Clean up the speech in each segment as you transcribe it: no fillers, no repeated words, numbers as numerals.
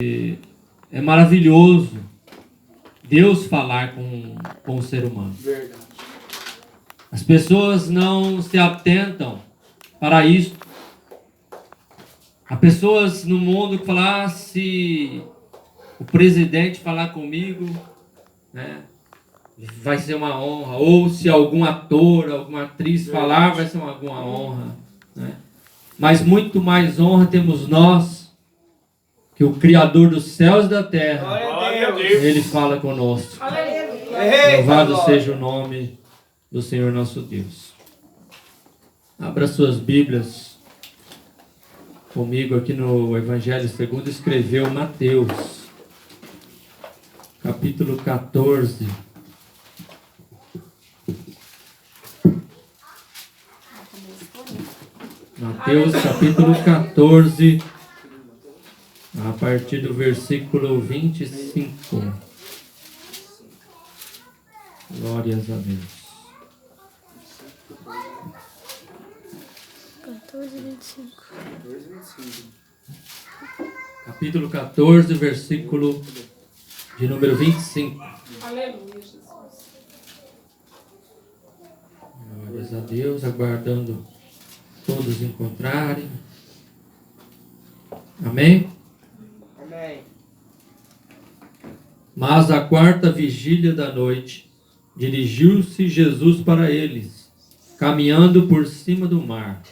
É maravilhoso Deus falar com o ser humano. Verdade. As pessoas não se atentam para isso. Há pessoas no mundo que falam, se o presidente falar comigo, né, vai ser uma honra. Ou se algum ator, alguma atriz falar, vai ser alguma honra. Né? Mas muito mais honra temos nós, que o Criador dos céus e da terra, Glória a Deus. Ele fala conosco. Aleluia. Louvado seja o nome do Senhor nosso Deus. Abra suas Bíblias comigo aqui no Evangelho segundo escreveu Mateus, capítulo 14. Mateus, capítulo 14, a partir do versículo 25. Glórias a Deus. 14, 25. Capítulo 14, versículo de número 25. Aleluia, Jesus. Glórias a Deus, aguardando todos encontrarem. Amém? Amém. Mas à quarta vigília da noite, dirigiu-se Jesus para eles, caminhando por cima do mar.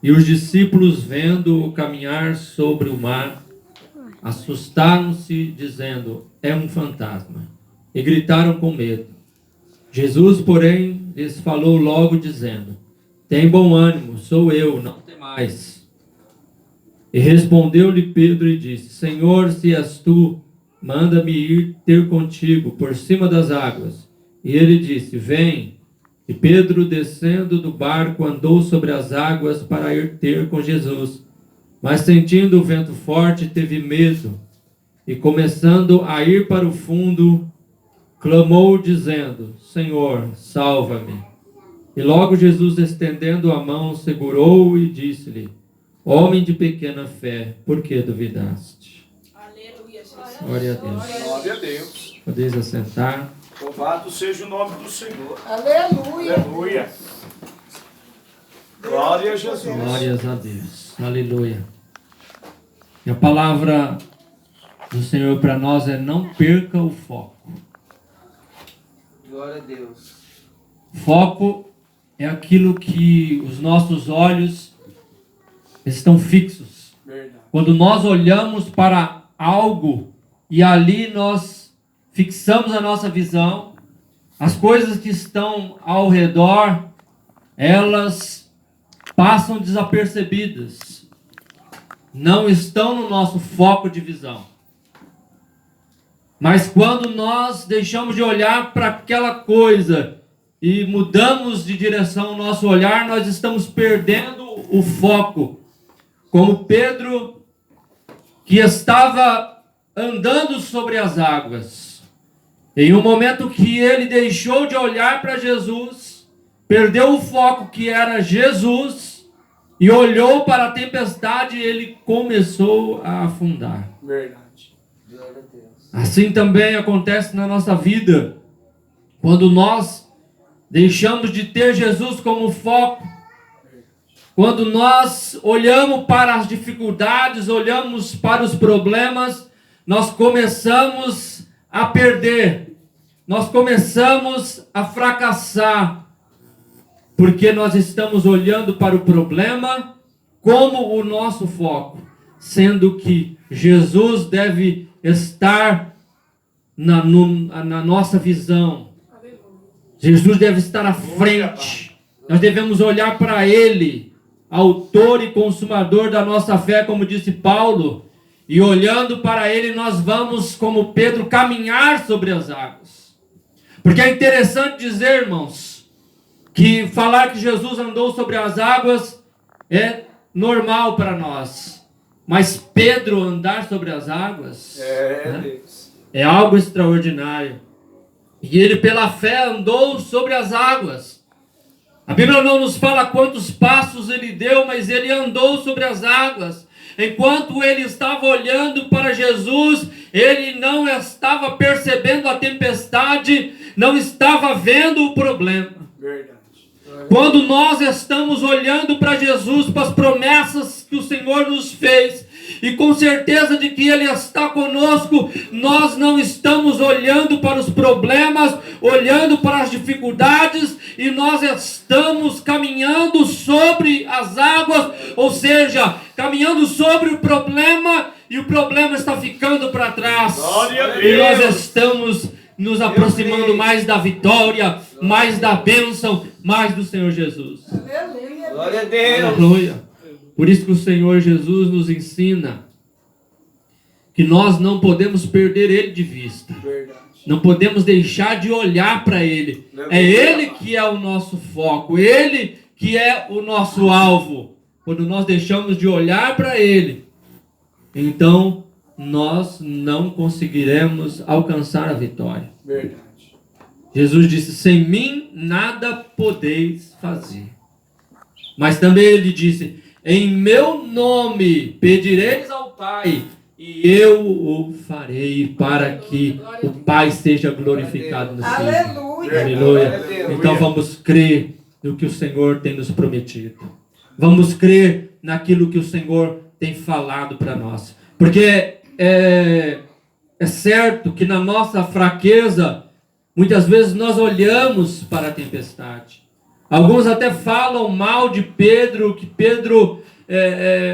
E os discípulos, vendo-o caminhar sobre o mar, assustaram-se, dizendo, é um fantasma, e gritaram com medo. Jesus, porém, lhes falou logo, dizendo, tem bom ânimo, sou eu, não temais. E respondeu-lhe Pedro e disse, Senhor, se és tu, manda-me ir ter contigo por cima das águas. E ele disse, vem. E Pedro, descendo do barco, andou sobre as águas para ir ter com Jesus. Mas sentindo o vento forte, teve medo. E começando a ir para o fundo, clamou dizendo, Senhor, salva-me. E logo Jesus, estendendo a mão, segurou-o e disse-lhe, homem de pequena fé, por que duvidaste? Aleluia, Jesus. Glória a Deus. Glória a Deus. Podeis assentar. Louvado seja o nome do Senhor. Aleluia. Aleluia. Glória a Jesus. Glórias a Deus. Aleluia. E a palavra do Senhor para nós é não perca o foco. Glória a Deus. Foco é aquilo que os nossos olhos estão fixos. Verdade. Quando nós olhamos para algo e ali nós fixamos a nossa visão, as coisas que estão ao redor, elas passam desapercebidas. Não estão no nosso foco de visão. Mas quando nós deixamos de olhar para aquela coisa e mudamos de direção o nosso olhar, nós estamos perdendo o foco. Como Pedro, que estava andando sobre as águas. Em um momento que ele deixou de olhar para Jesus, perdeu o foco que era Jesus, e olhou para a tempestade e ele começou a afundar. Verdade. Glória a Deus. Assim também acontece na nossa vida. Quando nós deixamos de ter Jesus como foco, quando nós olhamos para as dificuldades, olhamos para os problemas, nós começamos a perder, nós começamos a fracassar, porque nós estamos olhando para o problema como o nosso foco, sendo que Jesus deve estar na nossa visão. Jesus deve estar à frente. Nós devemos olhar para Ele, autor e consumador da nossa fé, como disse Paulo, e olhando para Ele nós vamos, como Pedro, caminhar sobre as águas. Porque é interessante dizer, irmãos, que falar que Jesus andou sobre as águas é normal para nós. Mas Pedro andar sobre as águas é algo extraordinário. E ele pela fé andou sobre as águas. A Bíblia não nos fala quantos passos ele deu, mas ele andou sobre as águas. Enquanto ele estava olhando para Jesus, ele não estava percebendo a tempestade, não estava vendo o problema. Verdade. Quando nós estamos olhando para Jesus, para as promessas que o Senhor nos fez, e com certeza de que Ele está conosco, nós não estamos olhando para os problemas, olhando para as dificuldades, e nós estamos caminhando sobre as águas, ou seja, caminhando sobre o problema, e o problema está ficando para trás. Glória a E nós Deus. estamos nos aproximando mais da vitória, mais da bênção, mais do Senhor Jesus. Aleluia. Glória a Deus. Aleluia. Por isso que o Senhor Jesus nos ensina que nós não podemos perder Ele de vista. Verdade. Não podemos deixar de olhar para Ele. É Ele que é o nosso foco, Ele que é o nosso alvo. Quando nós deixamos de olhar para Ele, então nós não conseguiremos alcançar a vitória. Verdade. Jesus disse: sem mim nada podeis fazer. Mas também Ele disse: em meu nome pedireis ao Pai, e eu o farei, para que o Pai seja glorificado no Filho. Aleluia. Aleluia. Então vamos crer no que o Senhor tem nos prometido. Vamos crer naquilo que o Senhor tem falado para nós. Porque é certo que na nossa fraqueza, muitas vezes nós olhamos para a tempestade. Alguns até falam mal de Pedro, que Pedro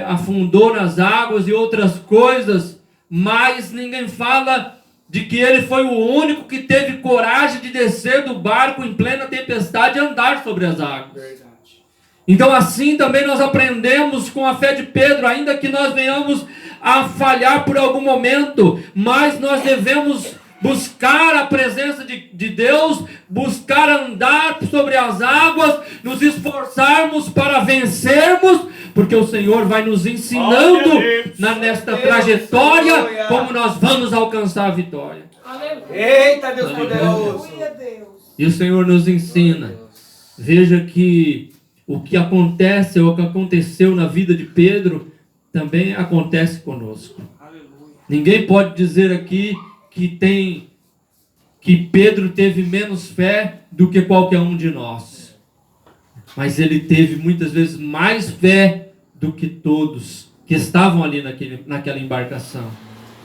afundou nas águas e outras coisas, mas ninguém fala de que ele foi o único que teve coragem de descer do barco em plena tempestade e andar sobre as águas. Verdade. Então assim também nós aprendemos com a fé de Pedro, ainda que nós venhamos a falhar por algum momento, mas nós devemos buscar a presença de Deus, buscar andar sobre as águas, nos esforçarmos para vencermos, porque o Senhor vai nos ensinando nesta trajetória como nós vamos alcançar a vitória. Aleluia. Eita, Deus Aleluia. poderoso. Aleluia, Deus. E o Senhor nos ensina. Veja que o que acontece, ou o que aconteceu na vida de Pedro, também acontece conosco. Ninguém pode dizer aqui que Pedro teve menos fé do que qualquer um de nós. Mas ele teve muitas vezes mais fé do que todos que estavam ali naquela embarcação.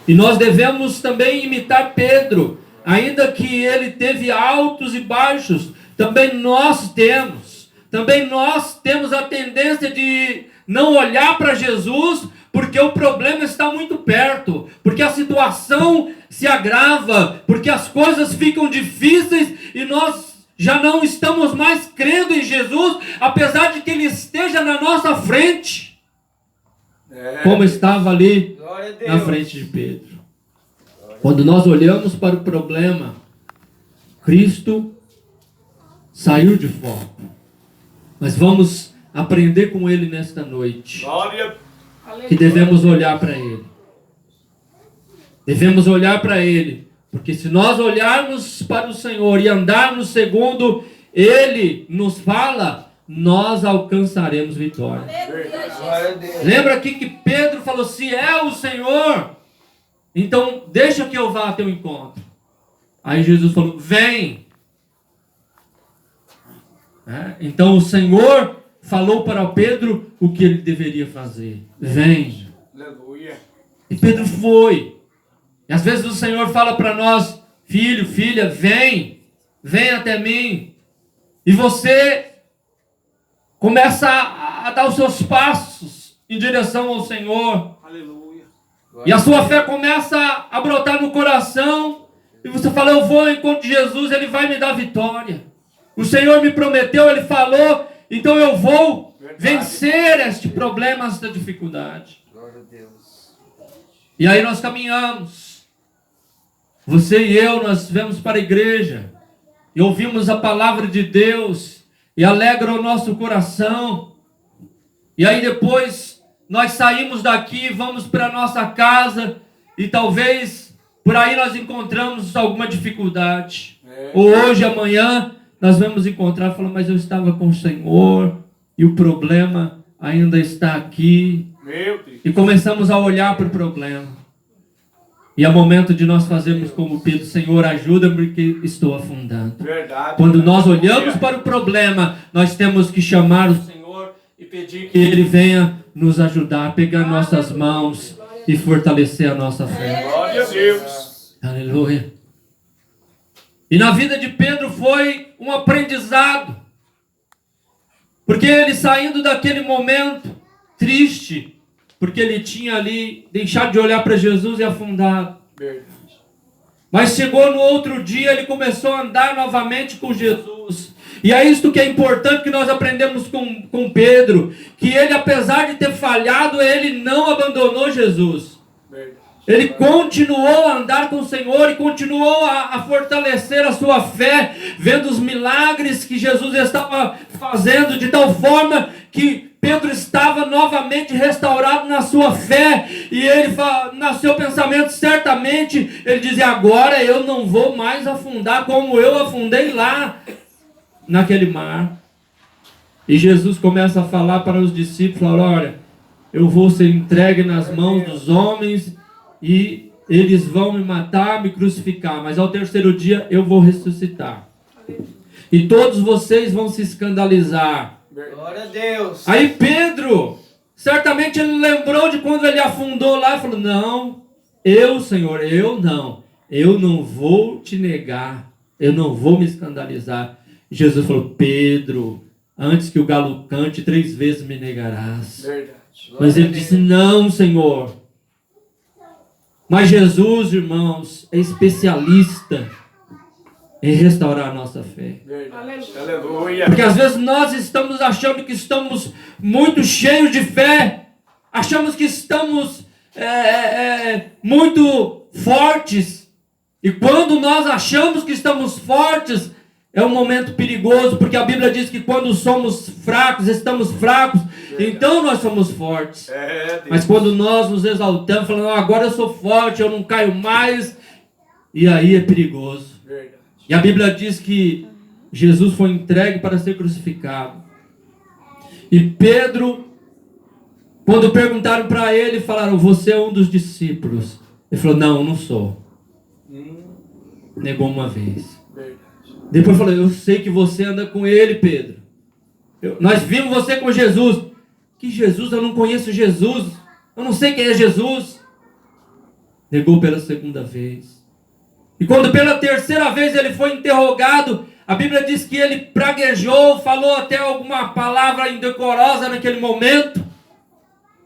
E nós devemos também imitar Pedro, ainda que ele teve altos e baixos, também nós temos. Também nós temos a tendência de não olhar para Jesus, porque o problema está muito perto, porque a situação se agrava, porque as coisas ficam difíceis e nós já não estamos mais crendo em Jesus, apesar de que Ele esteja na nossa frente, como estava ali Glória a Deus. na frente de Pedro. Quando nós olhamos para o problema, Cristo saiu de foco. Mas vamos aprender com Ele nesta noite, Glória. que devemos olhar para Ele. Devemos olhar para Ele, porque se nós olharmos para o Senhor e andarmos segundo Ele nos fala, nós alcançaremos vitória. Glória a Deus. Lembra aqui que Pedro falou: se é o Senhor, então deixa que eu vá ao teu encontro. Aí Jesus falou: vem. Então o Senhor falou para Pedro o que ele deveria fazer: vem. Aleluia. E Pedro foi. E às vezes o Senhor fala para nós: filho, filha, vem até mim. E você começa a dar os seus passos em direção ao Senhor. Aleluia. E a sua fé começa a brotar no coração. E você fala: eu vou ao encontro de Jesus, Ele vai me dar vitória. O Senhor me prometeu, Ele falou, então eu vou vencer este problema, esta dificuldade. Glória a Deus. E aí nós caminhamos. Você e eu, nós viemos para a igreja e ouvimos a palavra de Deus e alegra o nosso coração. E aí depois nós saímos daqui, vamos para a nossa casa e talvez por aí nós encontramos alguma dificuldade. Ou hoje, amanhã, nós vamos encontrar e falar: mas eu estava com o Senhor e o problema ainda está aqui. Meu Deus. E começamos a olhar para o problema. E é momento de nós fazermos como Pedro: Senhor, ajuda-me porque estou afundando. Verdade. Quando nós olhamos para o problema, nós temos que chamar o Senhor e pedir que Ele venha nos ajudar, pegar nossas mãos e fortalecer a nossa fé. Glória a Deus. Aleluia. E na vida de Pedro foi um aprendizado. Porque ele, saindo daquele momento triste, porque ele tinha ali deixado de olhar para Jesus e afundado. Verdade. Mas chegou no outro dia, ele começou a andar novamente com Jesus. E é isto que é importante que nós aprendemos com Pedro. Que ele, apesar de ter falhado, ele não abandonou Jesus. Verdade. Ele continuou a andar com o Senhor e continuou a fortalecer a sua fé, vendo os milagres que Jesus estava fazendo, de tal forma que Pedro estava novamente restaurado na sua fé, e ele, no seu pensamento, certamente, ele dizia: agora eu não vou mais afundar como eu afundei lá, naquele mar. E Jesus começa a falar para os discípulos: olha, eu vou ser entregue nas mãos dos homens, e eles vão me matar, me crucificar, mas ao terceiro dia eu vou ressuscitar. E todos vocês vão se escandalizar. Glória a Deus. Aí Pedro, certamente ele lembrou de quando ele afundou lá e falou: não, Senhor, eu não vou te negar, eu não vou me escandalizar. E Jesus falou: Pedro, antes que o galo cante, 3 vezes me negarás. Verdade. Mas ele disse: não, Senhor. Mas Jesus, irmãos, é especialista em restaurar a nossa fé. Verdade. Aleluia. Porque às vezes nós estamos achando que estamos muito cheios de fé, achamos que estamos muito fortes, e quando nós achamos que estamos fortes, é um momento perigoso, porque a Bíblia diz que quando somos fracos, estamos fracos, então nós somos fortes. Mas quando nós nos exaltamos, falando: agora eu sou forte, eu não caio mais, e aí é perigoso. Verdade. E a Bíblia diz que Jesus foi entregue para ser crucificado. E Pedro, quando perguntaram para ele, falaram: você é um dos discípulos. Ele falou: não sou. Negou uma vez. Verdade. Depois falou: eu sei que você anda com ele, Pedro. Nós vimos você com Jesus. Que Jesus? Eu não conheço Jesus. Eu não sei quem é Jesus. Negou pela segunda vez. E quando pela terceira vez ele foi interrogado, a Bíblia diz que ele praguejou, falou até alguma palavra indecorosa naquele momento,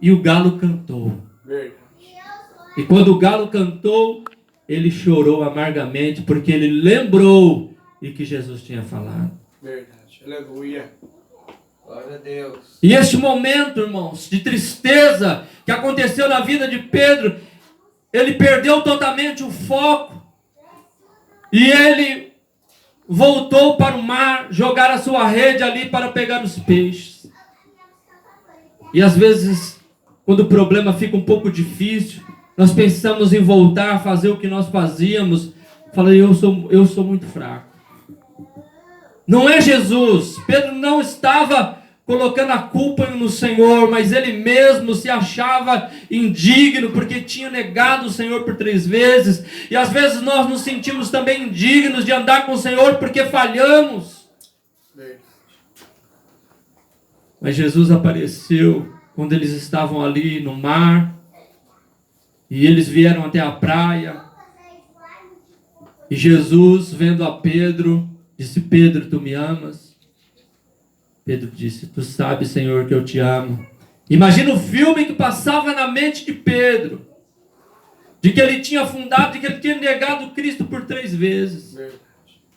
e o galo cantou. Verdade. E quando o galo cantou, ele chorou amargamente, porque ele lembrou e que Jesus tinha falado. Verdade. Aleluia. Glória a Deus. E este momento, irmãos, de tristeza que aconteceu na vida de Pedro, ele perdeu totalmente o foco. E ele voltou para o mar, jogar a sua rede ali para pegar os peixes. E às vezes, quando o problema fica um pouco difícil, nós pensamos em voltar a fazer o que nós fazíamos. Falei: eu sou muito fraco. Não é Jesus. Pedro não estava colocando a culpa no Senhor, mas ele mesmo se achava indigno, porque tinha negado o Senhor por 3 vezes. E às vezes nós nos sentimos também indignos de andar com o Senhor, porque falhamos. Mas Jesus apareceu quando eles estavam ali no mar, e eles vieram até a praia, e Jesus, vendo a Pedro, disse: Pedro, tu me amas? Pedro disse: tu sabes, Senhor, que eu te amo. Imagina o filme que passava na mente de Pedro, de que ele tinha afundado, de que ele tinha negado Cristo por 3 vezes. Verdade.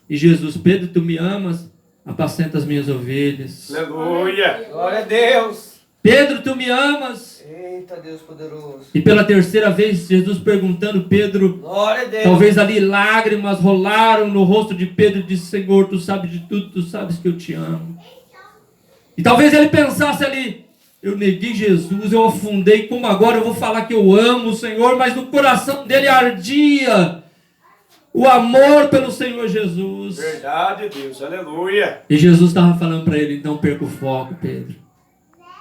E Jesus: Pedro, tu me amas? Apacenta as minhas ovelhas. Aleluia. Glória a Deus. Pedro, tu me amas? Eita, Deus poderoso. E pela terceira vez, Jesus perguntando: Pedro, Glória a Deus. talvez ali lágrimas rolaram no rosto de Pedro, e disse: Senhor, tu sabes de tudo, tu sabes que eu te amo. E talvez ele pensasse ali: eu neguei Jesus, eu afundei, como agora eu vou falar que eu amo o Senhor? Mas no coração dele ardia o amor pelo Senhor Jesus. Verdade, Deus, aleluia. E Jesus estava falando para ele: não perca o foco, Pedro.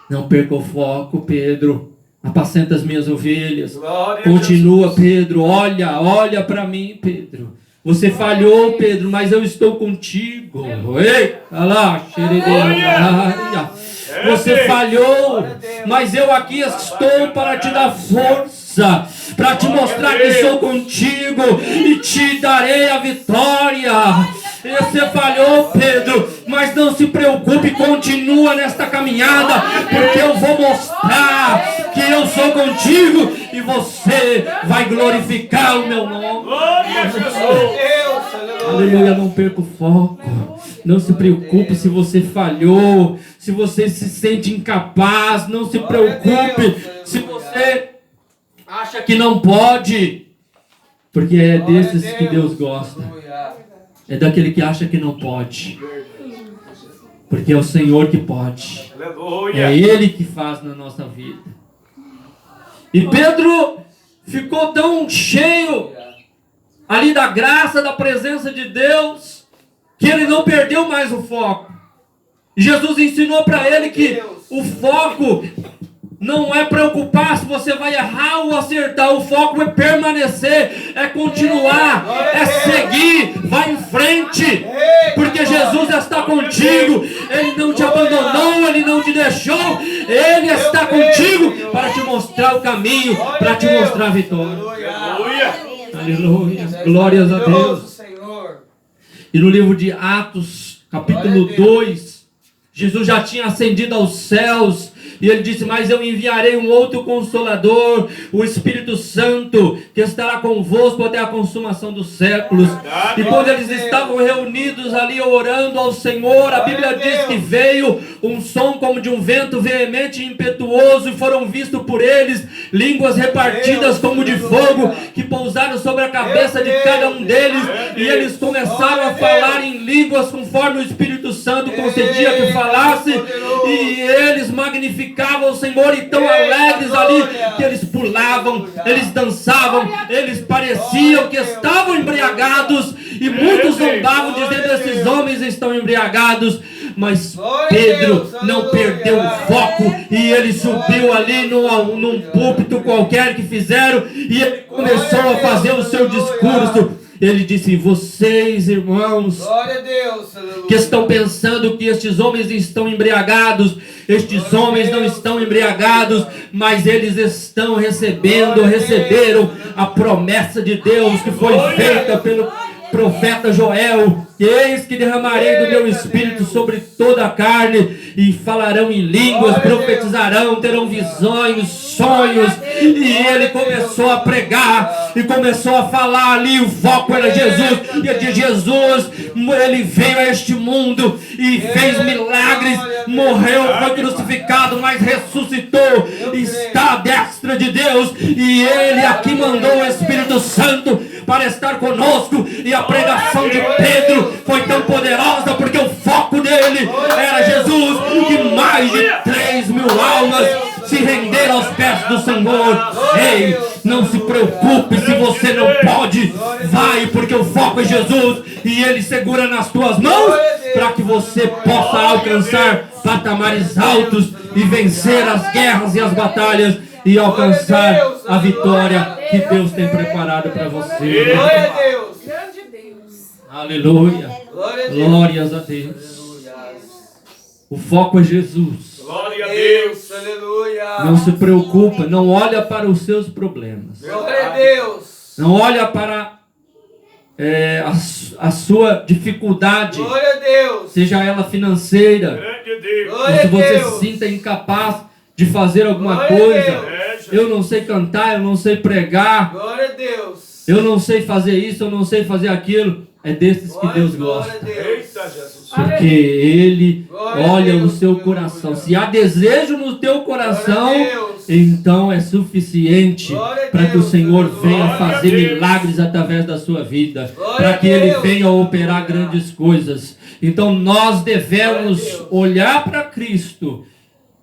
Não perca o foco, Pedro. apacenta as minhas ovelhas. Glória a Continua, Jesus. Pedro, olha para mim, Pedro. Você falhou, Pedro, mas eu estou contigo. Ei, olha lá, xeredeira. Você falhou, mas eu aqui estou para te dar força, para te mostrar que sou contigo e te darei a vitória. Você falhou, Pedro, mas não se preocupe, continua nesta caminhada, porque eu vou mostrar que eu sou contigo e você vai glorificar o meu nome. Glória a Jesus. Aleluia, não perca o foco. Não se preocupe se você falhou, se você se sente incapaz, não se preocupe se você acha que não pode, porque é desses que Deus gosta. É daquele que acha que não pode, porque é o Senhor que pode. Aleluia. É Ele que faz na nossa vida. E Pedro ficou tão cheio ali da graça, da presença de Deus, que ele não perdeu mais o foco. Jesus ensinou para ele que o foco não é preocupar se você vai errar ou acertar. O foco é permanecer, é continuar, é seguir, vai em frente, porque Jesus está contigo. Ele não te abandonou, Ele não te deixou, Ele está contigo para te mostrar o caminho, para te mostrar a vitória. Aleluia. Aleluia, glórias a Deus. E no livro de Atos, capítulo 2, Jesus já tinha ascendido aos céus. E ele disse, mas eu enviarei um outro Consolador, o Espírito Santo, que estará convosco até a consumação dos séculos. E quando eles estavam reunidos ali orando ao Senhor, a Bíblia diz que veio um som como de um vento veemente e impetuoso, e foram vistos por eles línguas repartidas como de fogo, que pousaram sobre a cabeça de cada um deles, e eles começaram a falar em línguas conforme o Espírito Santo concedia que falasse, e eles magnificavam o Senhor, e tão alegres ali, que eles pulavam, eles dançavam, eles pareciam que estavam embriagados, e muitos andavam dizendo, esses homens estão embriagados. Mas Pedro não perdeu o foco, e ele subiu ali num púlpito qualquer que fizeram, e ele começou a fazer o seu discurso. Ele disse, vocês, irmãos, que estão pensando que estes homens estão embriagados, estes homens não estão embriagados, mas eles estão receberam a promessa de Deus que foi feita pelo profeta Joel, que eis que derramarei do meu espírito sobre toda a carne, e falarão em línguas, profetizarão, terão visões, sonhos. E ele começou a pregar e começou a falar ali, o foco era Jesus, e de Jesus, ele veio a este mundo e fez milagres, morreu, foi crucificado, mas ressuscitou, está à destra de Deus, e ele aqui mandou o Espírito Santo para estar conosco. E a pregação de Pedro foi tão poderosa, porque o foco dele era Jesus, e mais de 3.000 almas se renderam aos pés do Senhor. Ei, não se preocupe se você não pode, vai, porque o foco é Jesus, e Ele segura nas tuas mãos, para que você possa alcançar patamares altos, e vencer as guerras e as batalhas, e alcançar a vitória que Deus tem preparado para você. Glória a Deus. Grande Deus. Aleluia. Glórias a Deus. O foco é Jesus. Glória a Deus. Aleluia. Não se preocupa, não olha para os seus problemas. Glória a Deus. Não olha para a sua dificuldade, Glória a Deus. seja ela financeira, Grande Deus. ou se você se sinta incapaz de fazer alguma coisa. Eu não sei cantar, eu não sei pregar, Glória a Deus. eu não sei fazer isso, eu não sei fazer aquilo. É desses que Deus gosta. Eita, Jesus. Porque Ele olha o seu coração. Se há desejo no teu coração, então é suficiente para que o Senhor venha fazer milagres através da sua vida, para que Ele venha operar grandes coisas. Então nós devemos olhar para Cristo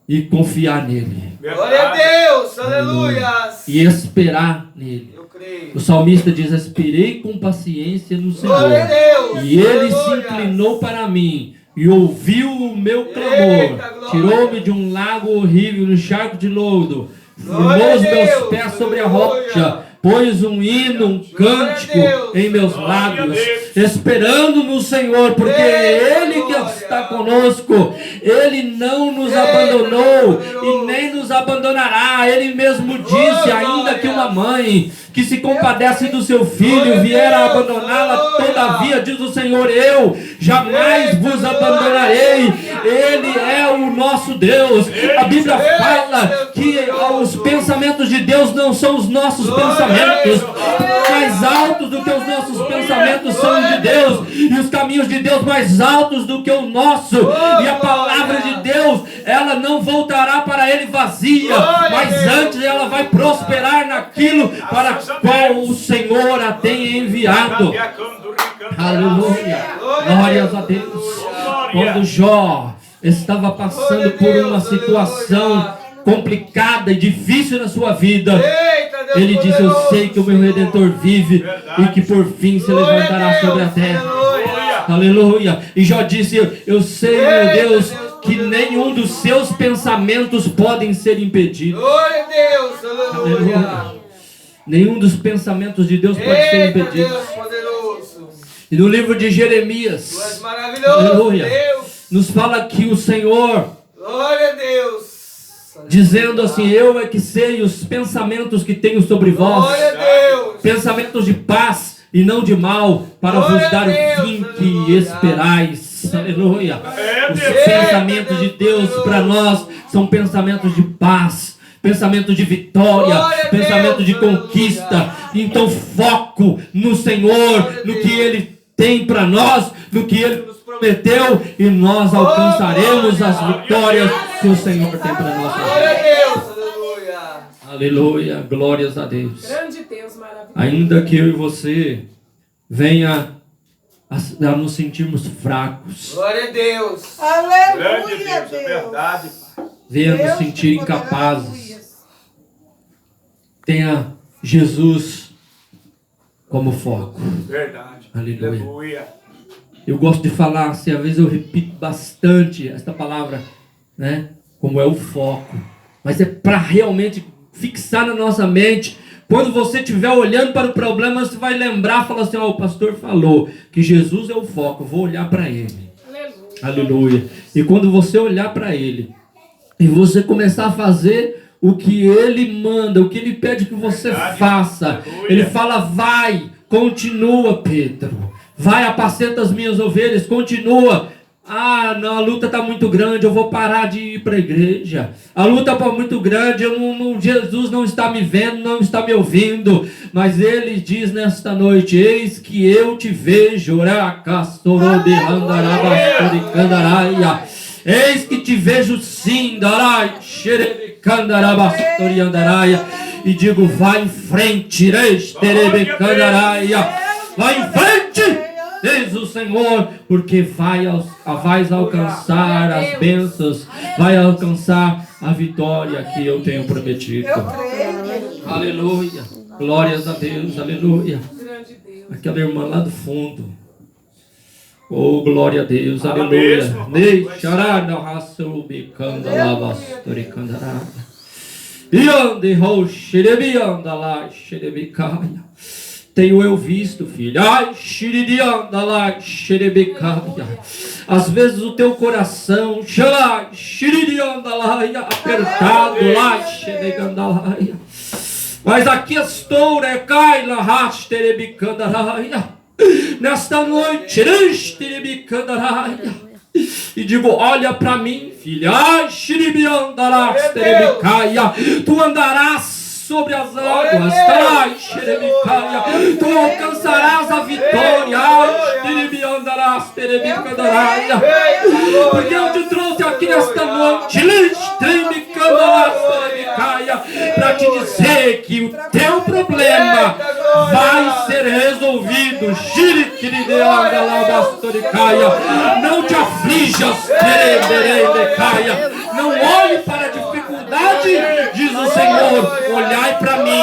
e confiar nele. Glória a Deus. Aleluia. E esperar nele. Eu creio. O salmista diz, esperei com paciência no Senhor, Glória a Deus. e Ele se inclinou para mim, e ouviu o meu clamor, tirou-me de um lago horrível, no charco de lodo, firmou os meus pés sobre a rocha, pôs um hino, um cântico em meus lábios, esperando no Senhor, porque Ele que está conosco, Ele não nos abandonou e nem nos abandonará. Ele mesmo disse, ainda que uma mãe que se compadece do seu filho vier a abandoná-la, todavia, diz o Senhor, eu jamais vos abandonarei. Ele é o nosso Deus. A Bíblia fala que os pensamentos de Deus não são os nossos pensamentos. Mais altos do que os nossos pensamentos são os de Deus, e os caminhos de Deus mais altos do que o nosso. E a palavra de Deus, ela não voltará para Ele vazia, mas antes ela vai prosperar naquilo para qual o Senhor a tem enviado. Aleluia, glórias a Deus. Quando Jó estava passando por uma situação complicada e difícil na sua vida, ele disse, eu sei que o meu Redentor vive e que por fim se levantará sobre a terra. Aleluia. E Jó disse, eu sei, meu Deus, que nenhum dos seus pensamentos podem ser impedidos. Glória a Deus, aleluia. Nenhum dos pensamentos de Deus pode ser impedido. Deus poderoso. E no livro de Jeremias, Tu és maravilhoso, aleluia, Deus. nos fala que o Senhor, Glória a Deus. dizendo assim, eu é que sei os pensamentos que tenho sobre vós, Glória a Deus. pensamentos de paz e não de mal, para vos dar o fim que esperais. Aleluia. Os pensamentos de Deus para nós são pensamentos de paz, pensamento de vitória, pensamento de conquista. Então foco no Senhor, no que Ele tem para nós, no que Ele nos prometeu, e nós alcançaremos as vitórias que o Senhor tem para nós. Glória a Deus, aleluia. Aleluia, glórias a Deus. Grande Deus, maravilhoso. Ainda que eu e você venha a nos sentirmos fracos, Glória a Deus. Aleluia, Grande Deus, é verdade, Pai. venha nos Deus sentir te poderá, incapazes, aleluia. tenha Jesus como foco. Verdade. Aleluia. Aleluia. Eu gosto de falar, assim, às vezes eu repito bastante esta palavra, né? Como é o foco. Mas é para realmente fixar na nossa mente. Quando você estiver olhando para o problema, você vai lembrar, falar assim, ó, o pastor falou que Jesus é o foco, eu vou olhar para Ele. Aleluia. Aleluia. E quando você olhar para Ele, e você começar a fazer o que Ele manda, o que Ele pede que você faça, Ele fala, vai, continua, Pedro. Vai, apacenta as minhas ovelhas, continua. Ah, não, a luta está muito grande, eu vou parar de ir para a igreja. A luta está muito grande, Jesus não está me vendo, não está me ouvindo. Mas Ele diz nesta noite, eis que eu te vejo. Eis que te vejo sim, e digo, vai em frente, vai em frente, diz o Senhor, porque vais alcançar as bênçãos, vai alcançar a vitória que eu tenho prometido. Eu creio. Aleluia, glórias a Deus, aleluia. Grande Deus. Aquela irmã lá do fundo, oh glória a Deus, Fala aleluia. mesmo, Nei, charada, raçubicanda, lavastoricandara. Iande, roxerebianda lá, xerebicaia. Tenho eu visto, filho. Ai, xiridianda lá, xerebicaia. Às vezes o teu coração, xalá, xiridianda lá, apertado lá, xereganda lá. Mas aqui estou, né, Kaila, rasterebicanda lá. Nesta noite, rasterebicanda. E digo, olha para mim, filha. Ai, xiribiandarasterebicaia. Tu andarás sobre as águas. Ai, xiribicaia. Tu alcançarás a vitória. Ai, xiribiandarasterebicandaia. Porque eu te trouxe aqui nesta noite, para te dizer que o teu problema vai ser resolvido. Não te aflijas, não olhe para a dificuldade, diz o Senhor, olhai para mim.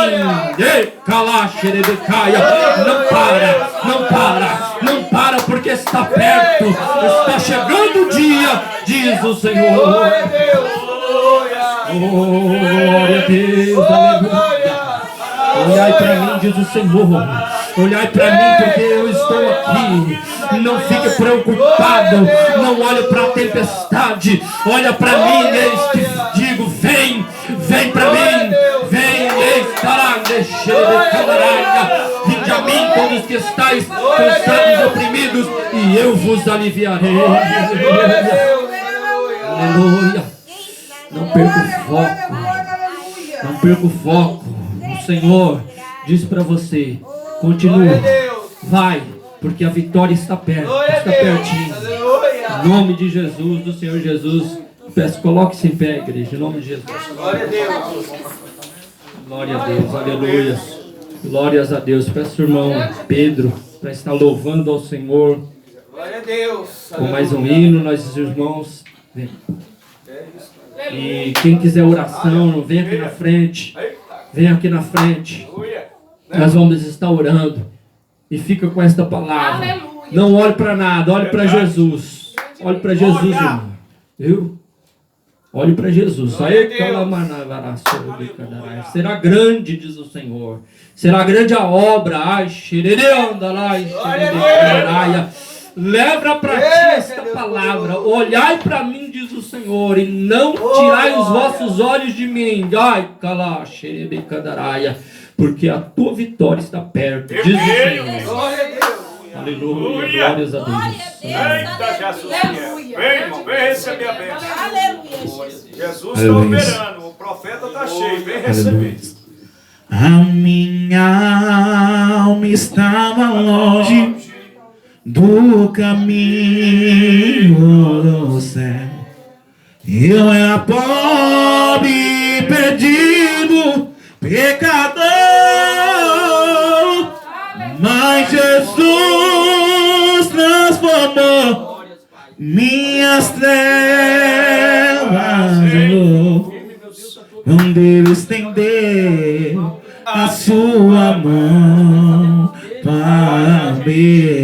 Não para, porque está perto, está chegando o dia, diz o Senhor. glória a Deus, aleluia. Olhai para mim, diz o Senhor. Olhai para mim, porque eu estou aqui. Não fique preocupado. Não olhe para a tempestade. Olha para mim, eis que digo: vem, vem para mim. Vem, eis para vinde a mim, todos que estáis cansados e oprimidos, e eu vos aliviarei. Aleluia. Não perca o foco. Não perca o foco. O Senhor diz para você: continua, vai, porque a vitória está perto, está pertinho. Em nome de Jesus, do Senhor Jesus, peço, coloque-se em pé, igreja, em nome de Jesus. Glória a Deus. Glória a Deus, aleluia. Glórias a Deus. Peço ao irmão Pedro para estar louvando ao Senhor Glória a Deus. com mais um hino. Nós, irmãos, vem. E quem quiser oração, vem aqui na frente. Vem aqui na frente. Nós vamos estar orando. E fica com esta palavra. Aleluia. Não olhe para nada, olhe para Jesus. Olhe para Jesus, irmão. Viu? Olhe para Jesus. Será grande, diz o Senhor. Será grande a obra. Leva para ti esta palavra. Olhai para mim, diz o Senhor, e não tirai os vossos olhos de mim. Porque a tua vitória está perto, diz o Senhor. Glória a Deus. Aleluia. Glórias a Deus. Eita, Jesus. Aleluia. Vem, irmão, vem receber a bênção. Aleluia, Jesus. Jesus está operando, o profeta está cheio, vem receber. A minha alma estava longe do caminho do céu. Eu era pobre, perdido, pecador, mas Jesus transformou minhas trevas em luz. Onde Ele estendeu a sua mão para me